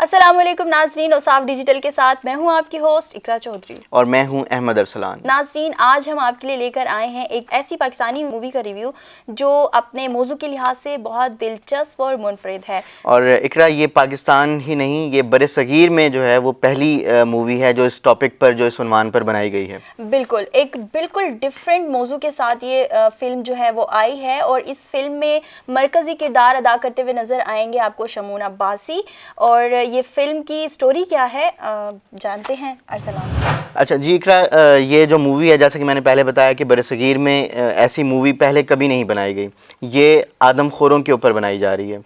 अस्सलाम वालेकुम नाज़रीन, औसाफ डिजिटल के साथ मैं हूं आपकी होस्ट इकरा चौधरी और मैं हूं अहमद अरसलान। नाज़रीन, आज हम आपके लिए लेकर आए हैं एक ऐसी पाकिस्तानी मूवी का रिव्यू जो अपने मौजू के लिहाज से बहुत दिलचस्प और मुनफरिद है। और इकरा, ये पाकिस्तान ही नहीं, ये बरे-सगीर में जो है वो पहली मूवी है जो इस टॉपिक पर, जो इस उन्वान पर बनाई गई है। बिल्कुल, एक बिल्कुल डिफरेंट मौजू के साथ ये फिल्म जो है वो आई है और इस फिल्म में मरकज़ी किरदार अदा करते हुए नज़र आएंगे आपको शमून अब्बासी। और ये फिल्म की स्टोरी क्या है जानते हैं अरसलान। अच्छा जी इकरा, ये जो मूवी है, जैसा कि मैंने पहले बताया कि बरे-सगीर में ऐसी मूवी पहले कभी नहीं बनाई गई। ये आदमखोरों के ऊपर बनाई जा रही है,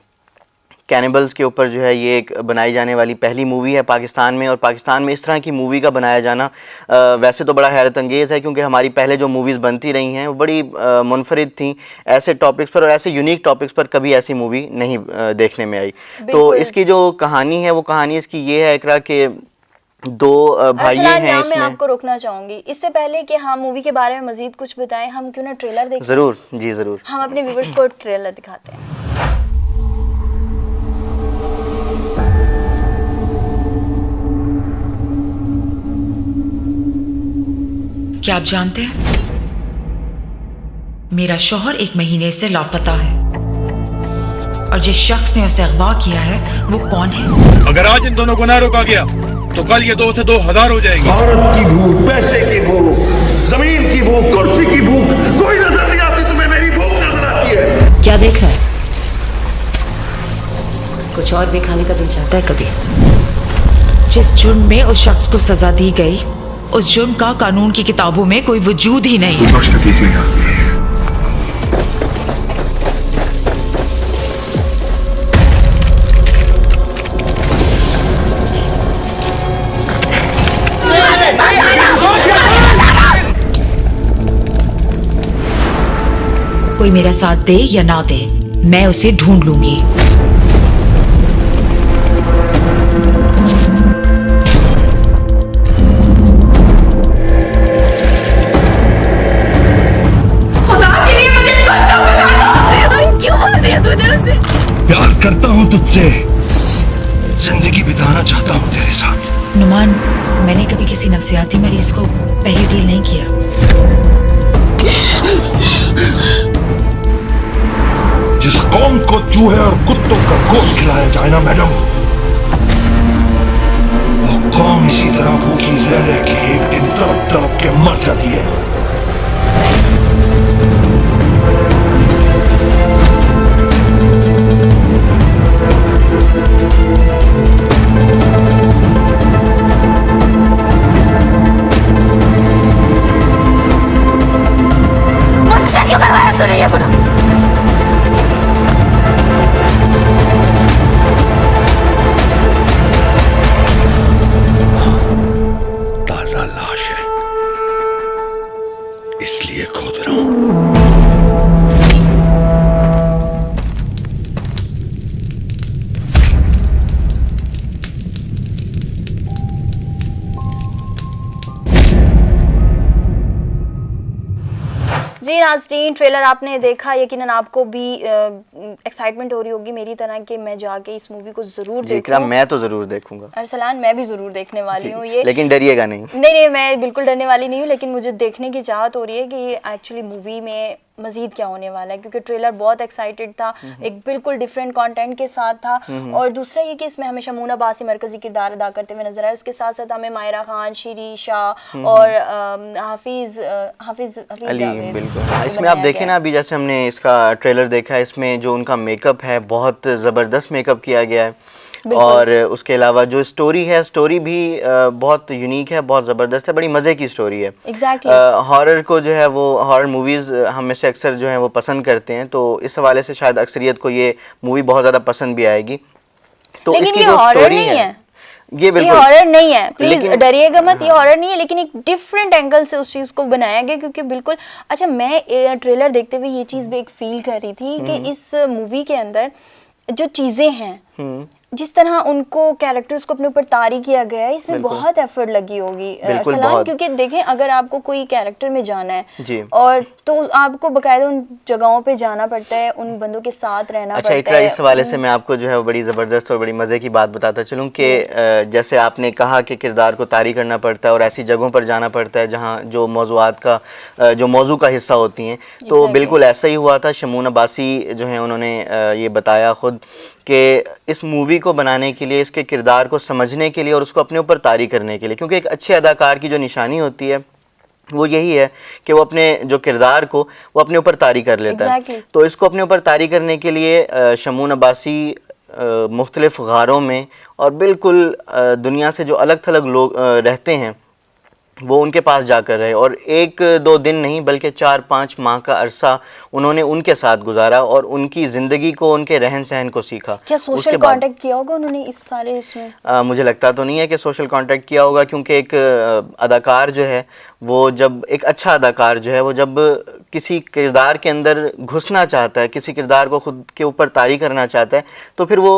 कैनिबल्स के ऊपर जो है ये एक बनाई जाने वाली पहली मूवी है पाकिस्तान में। और पाकिस्तान में इस तरह की मूवी का बनाया जाना वैसे तो बड़ा हैरत अंगेज़ है, क्योंकि हमारी पहले जो मूवीज़ बनती रही हैं वो बड़ी मुनफरिद थी। ऐसे टॉपिक्स पर और ऐसे यूनिक टॉपिक्स पर कभी ऐसी मूवी नहीं देखने में आई। तो इसकी जो कहानी है वो कहानी इसकी ये है इकरा के दो भाई हैं इसमें। मैं आपको रोकना चाहूंगी, इससे पहले कि हम मूवी के बारे में मजीद कुछ बताएं, हम क्यों ना ट्रेलर देखें। ज़रूर जी, ज़रूर। हम अपने व्यूअर्स को ट्रेलर दिखाते हैं। क्या आप जानते हैं, मेरा शौहर 1 महीने से लापता है और जिस शख्स ने उसे अगवा किया है वो कौन है? अगर आज इन दोनों को ना रोका गया तो कल ये 2 से 2000 हो जाएंगे। भारत की भूख, पैसे की भूख, जमीन की भूख, कुर्सी की भूख कोई नजर नहीं आती, तुम्हें मेरी भूख नजर आती है। क्या देख रहा है? कुछ और भी खाने का दिल चाहता है कभी? जिस जुर्म में उस शख्स को सजा दी गई, उस जुर्म का कानून की किताबों में कोई वजूद ही नहीं। का केस में क्या? कोई मेरा साथ दे या ना दे, मैं उसे ढूंढ लूंगी। प्यार करता हूँ तुझसे, जिंदगी बिताना चाहता हूँ तेरे साथ। नुमान, मैंने कभी किसी नफ्सियाती मरीज को पहली डील नहीं किया। जिस कौम को चूहे और कुत्तों का गोश्त खिलाया जाए ना मैडम, वो कौम इसी तरह भूखी रह रह के एक दिन तड़प तड़प के मर जाती है। ताजा लाश है, इसलिए खोद रहा हूं। जी नाज़रीन, ट्रेलर आपने देखा, यकीनन आपको भी एक्साइटमेंट हो रही होगी मेरी तरह कि मैं जाके इस मूवी को जरूर देखूं। मैं तो जरूर देखूंगा अरसलान, मैं भी जरूर देखने वाली हूँ ये। लेकिन डरिएगा नहीं। नहीं, मैं बिल्कुल डरने वाली नहीं हूँ, लेकिन मुझे देखने की चाहत हो रही है कि ये एक्चुअली मूवी में मजीद क्या होने वाला है, क्योंकि ट्रेलर बहुत एक्साइटेड था, एक बिल्कुल डिफरेंट कंटेंट के साथ था। और दूसरा ये कि इसमें हमें शमून अब्बासी मरकजी किरदार अदा करते हुए नजर आए, उसके साथ साथ हमें मायरा खान, शिरीशा और हाफिज अली। बिल्कुल, इसमें आप देखें ना, अभी जैसे हमने इसका ट्रेलर देखा है, इसमें जो उनका मेकअप है बहुत ज़बरदस्त मेकअप किया गया है। और उसके अलावा जो स्टोरी है, स्टोरी भी बहुत यूनिक है, बहुत ज़बरदस्त है, बड़ी मज़े की स्टोरी है। हॉरर को जो है वो, हॉरर मूवीज़ हम में से अक्सर जो है वो पसंद करते हैं, तो इस हवाले से शायद अक्सरियत को ये मूवी बहुत ज़्यादा पसंद भी आएगी। तो इसकी जो स्टोरी है ये बिल्कुल हॉरर नहीं है, प्लीज डरिएगा मत, ये हॉरर नहीं है, लेकिन एक डिफरेंट एंगल से उस चीज को बनाया गया। क्योंकि बिल्कुल अच्छा, मैं ट्रेलर देखते हुए ये चीज भी एक फील कर रही थी कि इस मूवी के अंदर जो चीजें हैं जिस तरह उनको कैरेक्टर्स को अपने ऊपर तारी किया गया है, इसमें बहुत एफर्ट लगी होगी अरसलान, क्योंकि देखें अगर आपको कोई कैरेक्टर में जाना है और तो आपको बकायदा उन जगहों पे जाना पड़ता है, उन बंदों के साथ रहना पड़ता है। इस हवाले से मैं आपको जो है वो बड़ी ज़बरदस्त और बड़ी मज़े की बात बताता चलूँ कि जैसे आपने कहा कि किरदार को तारी करना पड़ता है और ऐसी जगहों पर जाना पड़ता है जहाँ जो मौज़ूआत का जो मौजू का हिस्सा होती हैं, तो बिल्कुल ऐसा ही हुआ था। शमून अब्बासी जो हैं उन्होंने ये बताया ख़ुद कि इस मूवी को बनाने के लिए, इसके किरदार को समझने के लिए और उसको अपने ऊपर तारी करने के लिए, क्योंकि एक अच्छे अदाकार की जो निशानी होती है वो यही है कि वो अपने जो किरदार को वो अपने ऊपर तारी कर लेता है। तो इसको अपने ऊपर तारी करने के लिए शमून अब्बासी मुख्तलिफ़ गारों में और बिल्कुल दुनिया से जो अलग थलग लोग रहते हैं वो उनके पास जाकर रहे और 1-2 दिन नहीं बल्कि 4-5 माह का अरसा उन्होंने उनके साथ गुजारा और उनकी ज़िंदगी को, उनके रहन सहन को सीखा। क्या सोशल कांटेक्ट किया होगा उन्होंने इस सारे इसमें? मुझे लगता तो नहीं है कि सोशल कांटेक्ट किया होगा, क्योंकि एक अदाकार जो है वो जब एक अच्छा अदाकार जो है वो जब किसी किरदार के अंदर घुसना चाहता है, किसी किरदार को खुद के ऊपर तारी करना चाहता है, तो फिर वो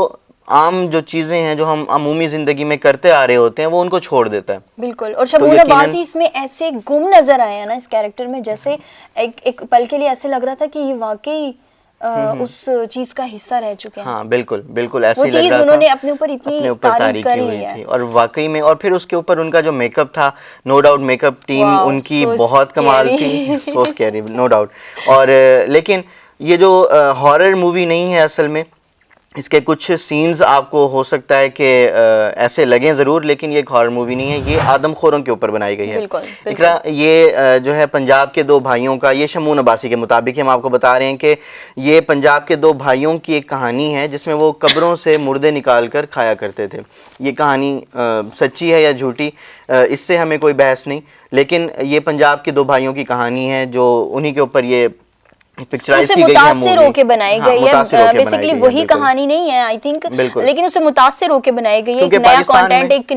आम जो चीज़ें हैं जो हम अमूमी ज़िंदगी में करते आ रहे होते हैं वो उनको छोड़ देता है। बिल्कुल। और शमून अब्बासी इसमें ऐसे गुम नज़र आए हैं ना इस कैरेक्टर में, जैसे एक पल के लिए ऐसे लग रहा था कि ये वाकई उस चीज़ का हिस्सा रह चुके हैं। हाँ बिल्कुल बिल्कुल ऐसे ही लग रहा था। उन्होंने अपने ऊपर इतनी तारीफ कर ली है और वाकई में, और फिर उसके ऊपर उनका जो मेकअप था, नो डाउट मेकअप टीम उनकी बहुत कमाल थी, सो स्कैरी नो डाउट। और लेकिन ये जो हॉरर मूवी नहीं है असल में, इसके कुछ सीन्स आपको हो सकता है कि ऐसे लगें ज़रूर, लेकिन ये एक हॉरर मूवी नहीं है, ये आदमखोरों के ऊपर बनाई गई है। इकरा, ये जो है पंजाब के 2 भाइयों का, ये शमून अब्बासी के मुताबिक हम आपको बता रहे हैं कि ये पंजाब के 2 भाइयों की एक कहानी है जिसमें वो कब्रों से मुर्दे निकाल कर खाया करते थे। ये कहानी सच्ची है या झूठी, इससे हमें कोई बहस नहीं, लेकिन ये पंजाब के 2 भाइयों की कहानी है जो उन्हीं के ऊपर ये पिक्चराइज की गई है, मुतासिर होके बनाई गई है। बेसिकली वही कहानी नहीं है आई थिंक, लेकिन उससे मुतासिर होके बनाई गई है। एक नया कंटेंट, एक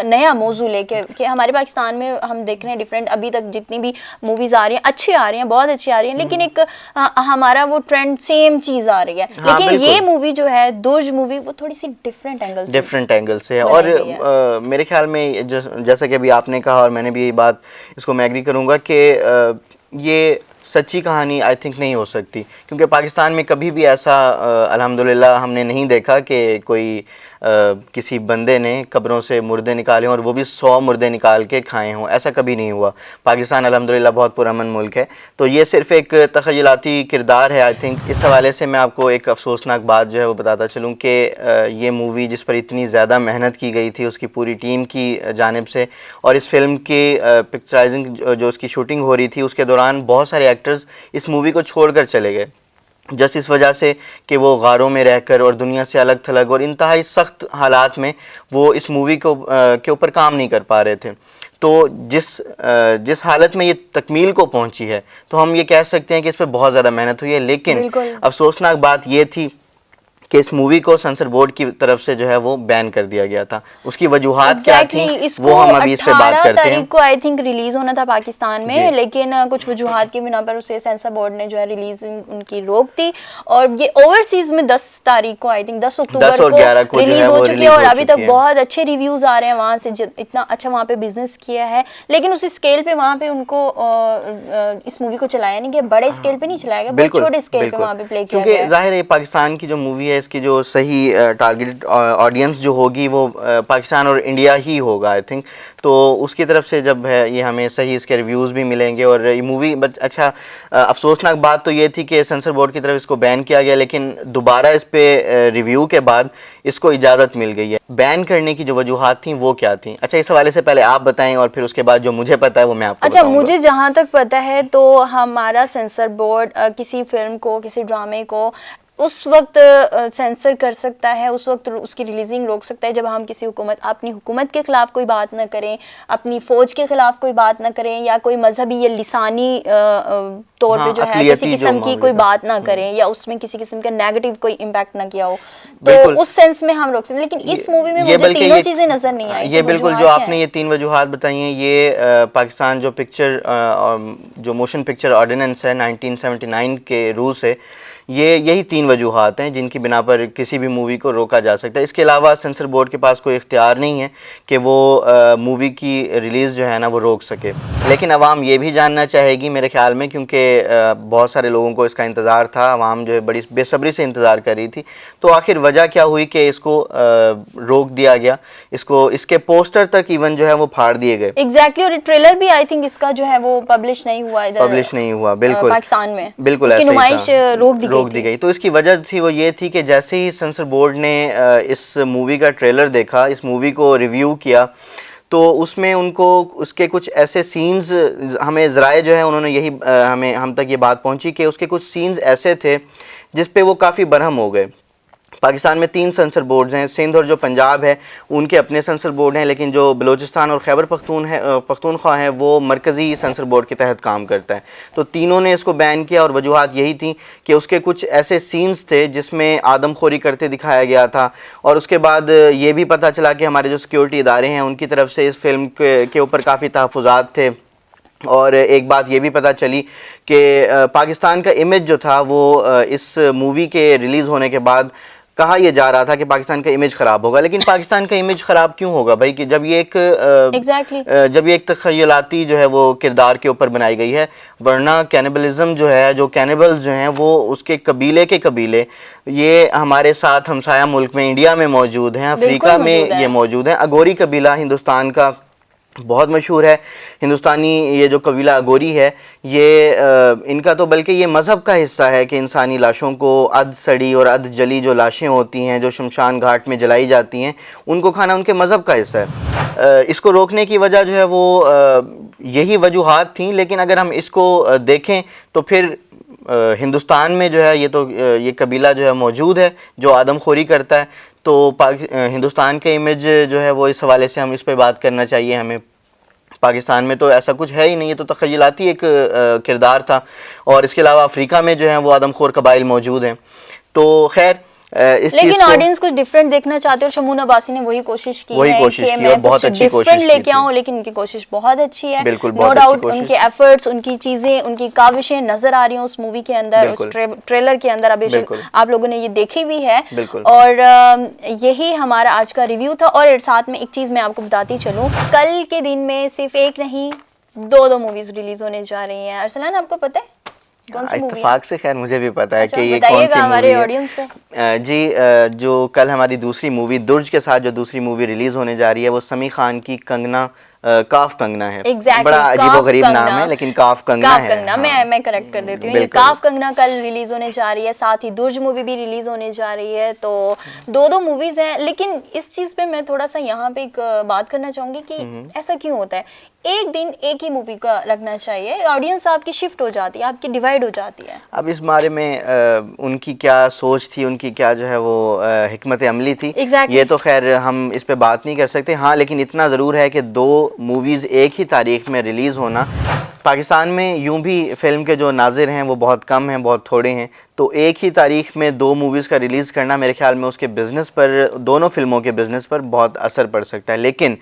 नया मौजू लेके कि हमारे पाकिस्तान में हम देख रहे हैं डिफरेंट, अभी तक जितनी भी मूवीज आ रही हैं अच्छी आ रही हैं, बहुत अच्छी आ रही हैं, लेकिन एक हमारा वो ट्रेंड सेम चीज आ रही है। लेकिन ये मूवी जो है दुर्ज मूवी, वो थोड़ी सी डिफरेंट एंगल से है। और मेरे ख्याल में जैसा कि अभी आपने कहा और मैंने भी यही बात इसको मैं एग्री करूँगा कि ये सच्ची कहानी आई थिंक नहीं हो सकती, क्योंकि पाकिस्तान में कभी भी ऐसा अल्हम्दुलिल्लाह हमने नहीं देखा कि कोई किसी बंदे ने कब्रों से मुर्दे निकाले हों और वो भी 100 मुर्दे निकाल के खाए हों, ऐसा कभी नहीं हुआ। पाकिस्तान अल्हम्दुलिल्लाह बहुत पुरअमन मुल्क है, तो ये सिर्फ़ एक तख़य्युलाती किरदार है आई थिंक। इस हवाले से मैं आपको एक अफसोसनाक बात जो है वो बताता चलूँ कि ये मूवी जिस पर इतनी ज़्यादा मेहनत की गई थी उसकी पूरी टीम की जानिब से, और इस फिल्म की पिक्चराइजिंग जो उसकी शूटिंग हो रही थी उसके दौरान बहुत सारे एक्टर्स इस मूवी को छोड़कर चले गए, जस्ट इस वजह से कि वो गारों में रहकर और दुनिया से अलग थलग और इंतहाई सख्त हालात में वो इस मूवी को के ऊपर काम नहीं कर पा रहे थे। तो जिस हालत में ये तकमील को पहुंची है, तो हम ये कह सकते हैं कि इस पर बहुत ज़्यादा मेहनत हुई है। लेकिन अफसोसनाक बात ये थी कि इस मूवी को सेंसर बोर्ड की तरफ से जो है वो बैन कर दिया गया था। उसकी वजूहात क्या थी वो हम अभी इस पे बात करते हैं। 18 तारीख को आई थिंक रिलीज होना था पाकिस्तान में, लेकिन कुछ वजूहात की बिना पर उसे सेंसर बोर्ड ने जो है रिलीज उनकी रोक दी, और ये ओवरसीज में 10 तारीख को आई थिंक 10 अक्टूबर को रिलीज हो चुकी है और अभी तक बहुत अच्छे रिव्यूज आ रहे हैं वहाँ से, इतना अच्छा वहाँ पे बिजनेस किया है। लेकिन उस स्केल पे वहाँ पे उनको इस मूवी को चलाया नहीं गया, बड़े स्केल पे नहीं चलाया गया, बहुत छोटे स्केल पे वहाँ पे प्ले किया गया। क्योंकि जाहिर है पाकिस्तान की जो मूवी है इसकी जो सही टारगेट ऑडियंस जो होगी वो पाकिस्तान और इंडिया ही होगा आई थिंक। तो उसकी तरफ से जब है ये हमें सही इसके रिव्यूज़ भी मिलेंगे और ये मूवी अच्छा अफसोसनाक बात तो ये थी कि सेंसर बोर्ड की तरफ इसको बैन किया गया, लेकिन दोबारा इस पे रिव्यू के बाद इसको इजाज़त मिल गई है। बैन करने की जो वजूहात थी वो क्या थी? अच्छा, इस हवाले से पहले आप बताएं और फिर उसके बाद जो मुझे पता है वो मैं आपको बताऊंगा। मुझे जहाँ तक पता है तो हमारा सेंसर बोर्ड किसी फिल्म को, किसी ड्रामे को उस वक्त सेंसर कर सकता है, उस वक्त उसकी रिलीजिंग रोक सकता है जब हम किसी अपनी हुकूमत के ख़िलाफ़ कोई बात ना करें, अपनी फ़ौज के ख़िलाफ़ कोई बात ना करें, या कोई मजहबी या लिसानी तौर पे जो है किसी किस्म की कोई बात ना करें, या उसमें किसी किस्म का नेगेटिव कोई इम्पैक्ट ना किया हो, तो उस सेंस में हम रोक सकते हैं। लेकिन इस मूवी में मुझे तीनों चीज़ें नज़र नहीं आई। ये बिल्कुल जो आपने ये 3 वजूहात बताई हैं, ये पाकिस्तान जो पिक्चर जो मोशन पिक्चर ऑर्डिनेंस है 1979 के रूल से, यही 3 वजूहात हैं जिनकी बिना पर किसी भी मूवी को रोका जा सकता है। इसके अलावा सेंसर बोर्ड के पास कोई इख्तियार नहीं है कि वो मूवी की रिलीज़ जो है ना वो रोक सके। लेकिन अवाम ये भी जानना चाहेगी मेरे ख्याल में, क्योंकि बहुत सारे लोगों को इसका इंतज़ार था, अवाम जो है बड़ी बेसब्री से इंतज़ार कर रही थी। तो आखिर वजह क्या हुई कि इसको रोक दिया गया, इसके पोस्टर तक इवन जो है वो फाड़ दिए गए। एग्जैक्टली, और ट्रेलर भी आई थिंक इसका जो है वो पब्लिश नहीं हुआ इधर, पब्लिश नहीं हुआ बिल्कुल पाकिस्तान में, बिल्कुल इसकी ऐसा ही नुमाइश था, रोक दी गई। तो इसकी वजह थी वो ये थी कि जैसे ही सेंसर बोर्ड ने इस मूवी का ट्रेलर देखा, इस मूवी को रिव्यू किया, तो उसमें उनको उसके कुछ ऐसे सीन्स, हमें ज़राए जो है उन्होंने यही हम तक ये बात पहुंची कि उसके कुछ सीन्स ऐसे थे जिस पे वो काफ़ी बरहम हो गए। पाकिस्तान में 3 सेंसर बोर्ड्स हैं, सिंध और जो पंजाब है उनके अपने सेंसर बोर्ड हैं, लेकिन जो बलूचिस्तान और खैबर पख्तूनख्वा है वो मरकज़ी सेंसर बोर्ड के तहत काम करता है। तो तीनों ने इसको बैन किया और वजूहात यही थी कि उसके कुछ ऐसे सीन्स थे जिसमें आदमखोरी करते दिखाया गया था। और उसके बाद ये भी पता चला कि हमारे जो सिक्योरिटी इदारे हैं उनकी तरफ से इस फिल्म के ऊपर काफ़ी तहफ़्फ़ुज़ात थे। और एक बात ये भी पता चली कि पाकिस्तान का इमेज जो था वो इस मूवी के रिलीज़ होने के बाद कहा यह जा रहा था कि पाकिस्तान का इमेज ख़राब होगा। लेकिन पाकिस्तान का इमेज ख़राब क्यों होगा भाई, कि जब ये एक तख़य्युलाती जो है वो किरदार के ऊपर बनाई गई है। वरना कैनिबलिज़म जो है, जो कैनिबल्स जो हैं वो उसके कबीले ये हमारे साथ हमसाया मुल्क में इंडिया में मौजूद हैं, अफ्रीका में ये मौजूद हैं। अगोरी कबीला हिंदुस्तान का बहुत मशहूर है। हिंदुस्तानी ये जो कबीला अगोरी है ये इनका तो बल्कि ये मज़हब का हिस्सा है कि इंसानी लाशों को अध सड़ी और अध जली जो लाशें होती हैं जो शमशान घाट में जलाई जाती हैं उनको खाना उनके मज़हब का हिस्सा है। इसको रोकने की वजह जो है वो यही वजूहात थी। लेकिन अगर हम इसको देखें तो फिर हिंदुस्तान में जो है ये कबीला जो है मौजूद है जो आदमखोरी करता है। तो हिंदुस्तान के इमेज जो है वो इस हवाले से हम इस पे बात करना चाहिए हमें। पाकिस्तान में तो ऐसा कुछ है ही नहीं, ये तो तख़य्युलाती एक किरदार था। और इसके अलावा अफ्रीका में जो है वो आदमखोर कबाइल मौजूद हैं। तो खैर लेकिन ऑडियंस कुछ डिफरेंट देखना चाहते हो। शमून अब्बासी ने वही कोशिश की है कि मैं बहुत कुछ डिफरेंट लेके आऊं, लेकिन उनकी कोशिश बहुत अच्छी है। नो डाउट उनके एफर्ट्स, उनकी चीजें, उनकी काविशें नजर आ रही हैं उस मूवी के अंदर, उस ट्रेलर के अंदर। अभी आप लोगों ने ये देखी भी है। और यही हमारा आज का रिव्यू था। और साथ में एक चीज मैं आपको बताती चलूं, कल के दिन में सिर्फ एक नहीं 2 मूवीज रिलीज होने जा रही हैं। अरसलान, आपको पता है कौन सी मूवी? इत्तेफाक से खैर मुझे भी पता है कि ये कौन सी मूवी है। जी, जो कल हमारी दूसरी मूवी दुर्ज के साथ जो दूसरी मूवी रिलीज होने जा रही है वो समी खान की कंगना, काफ कंगना है। exactly, बड़ा अजीबोगरीब नाम है लेकिन काफ कंगना है। कंगना, हाँ। मैं करेक्ट कर देती हूँ। ये काफ कंगना कल रिलीज होने जा रही है, साथ ही दुर्ज मूवी भी रिलीज होने जा रही है। तो 2 मूवीज हैं। लेकिन इस चीज पे मैं थोड़ा सा यहाँ पे एक बात करना चाहूंगी कि ऐसा क्यों होता है। एक दिन एक ही मूवी का लगना चाहिए, ऑडियंस आपकी शिफ्ट हो जाती है, आपकी डिवाइड हो जाती है। अब इस बारे में उनकी क्या सोच थी, उनकी क्या जो है वो हिकमत अमली थी, ये तो खैर हम इस पे बात नहीं कर सकते। हाँ, लेकिन इतना ज़रूर है कि 2 मूवीज़ एक ही तारीख में रिलीज़ होना, पाकिस्तान में यूं भी फ़िल्म के जो नाज़िर हैं वो बहुत कम हैं, बहुत थोड़े हैं। तो एक ही तारीख में 2 मूवीज़ का रिलीज़ करना मेरे ख्याल में उसके बिज़नेस पर, दोनों फिल्मों के बिज़नेस पर बहुत असर पड़ सकता है। लेकिन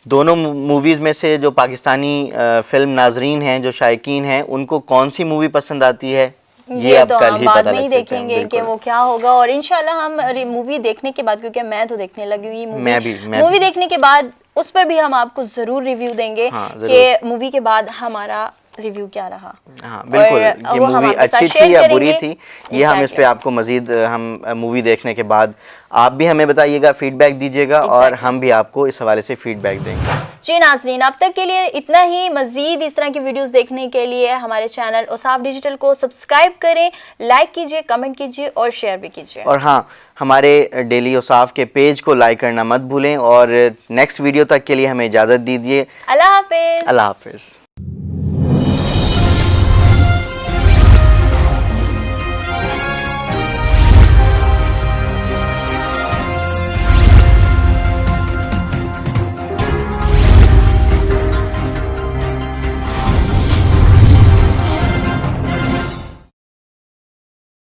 दोनों मूवीज़ में से जो पाकिस्तानी फ़िल्म नाजरीन हैं, जो शायकीन हैं, उनको कौन सी मूवी पसंद आती है ये अब तो कल हम ही बाद पता में ही देखेंगे कि वो क्या होगा। और इंशाल्लाह हम मूवी देखने के बाद, क्योंकि मैं तो देखने लगी हुई मूवी देखने के बाद उस पर भी हम आपको जरूर रिव्यू देंगे कि मूवी के बाद हमारा रिव्यू क्या रहा। हाँ बिल्कुल, ये मूवी अच्छी थी या बुरी थी ये हम इस पे आपको मजीद हम मूवी देखने के बाद आप भी हमें बताइएगा, फीडबैक दीजिएगा और हम भी आपको इस हवाले से फीडबैक देंगे। जी नाज़रीन, अब तक के लिए इतना ही। मजीद इस तरह की वीडियोस देखने के लिए हमारे चैनल औसाफ डिजिटल को सब्सक्राइब करें, लाइक कीजिए, कमेंट कीजिए और शेयर भी कीजिए। और हाँ, हमारे डेली औसाफ के पेज को लाइक करना मत भूलें। और नेक्स्ट वीडियो तक के लिए हमें इजाज़त दीजिए। अल्लाह हाफिज़। अल्लाह हाफिज़।